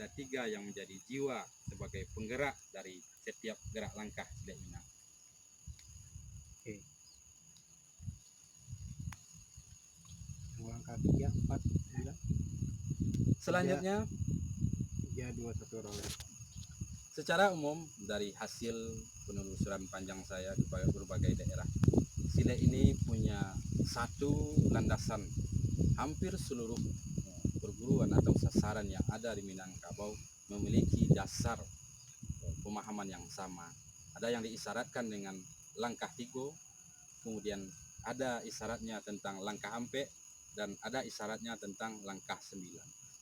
ada 3 yang menjadi jiwa sebagai penggerak dari setiap gerak langkah Silek Minang. Oke. Langkah 3, 4, 9. Selanjutnya 3, 2, 1 roller. secara umum dari hasil penelusuran panjang saya ke berbagai daerah, Silek ini punya satu landasan. Hampir seluruh perguruan atau sasaran yang ada di Minangkabau memiliki dasar pemahaman yang sama. Ada yang diisyaratkan dengan langkah tigo, kemudian ada isyaratnya tentang langkah ampe, dan ada isyaratnya tentang langkah 9.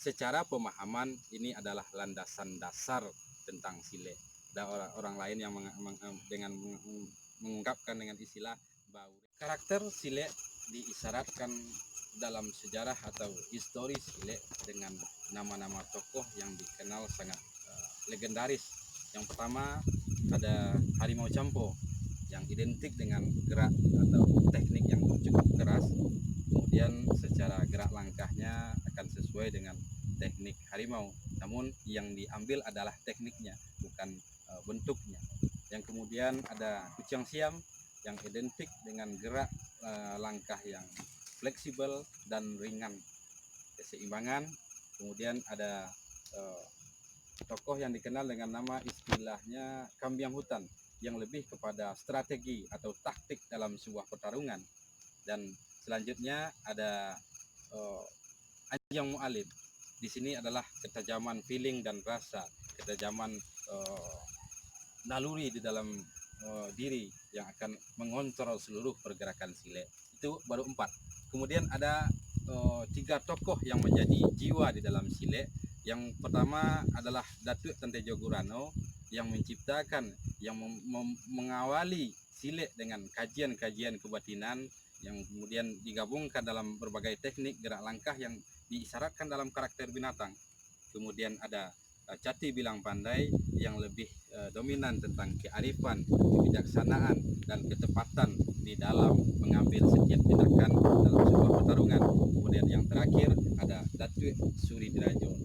Secara pemahaman ini adalah landasan dasar tentang Silek. Ada orang lain yang mengungkapkan dengan istilah bau. Karakter Silek diisyaratkan dalam sejarah atau historis Silek dengan nama-nama tokoh yang dikenal sangat legendaris. Yang pertama ada Harimau Campo yang identik dengan gerak atau teknik yang cukup keras. Kemudian secara gerak langkahnya akan sesuai dengan teknik harimau, namun yang diambil adalah tekniknya, bukan bentuknya. Yang kemudian ada Kucang Siam yang identik dengan gerak langkah yang fleksibel dan ringan, keseimbangan. Kemudian ada tokoh yang dikenal dengan nama istilahnya Kambiang Hutan yang lebih kepada strategi atau taktik dalam sebuah pertarungan. Dan selanjutnya ada Anjang Mu'alim. Di sini adalah ketajaman feeling dan rasa, ketajaman naluri di dalam diri yang akan mengontrol seluruh pergerakan Silek. Itu baru 4. Kemudian ada 3 tokoh yang menjadi jiwa di dalam Silek. Yang pertama adalah Datuk Tantejo Gurano yang menciptakan, yang mengawali Silek dengan kajian-kajian kebatinan yang kemudian digabungkan dalam berbagai teknik gerak langkah yang diisyaratkan dalam karakter binatang. Kemudian ada Cati Bilang Pandai yang lebih dominan tentang kearifan, kebijaksanaan, dan ketepatan di dalam mengambil setiap tindakan dalam sebuah pertarungan. Kemudian yang terakhir ada Datuk Suri Dirajo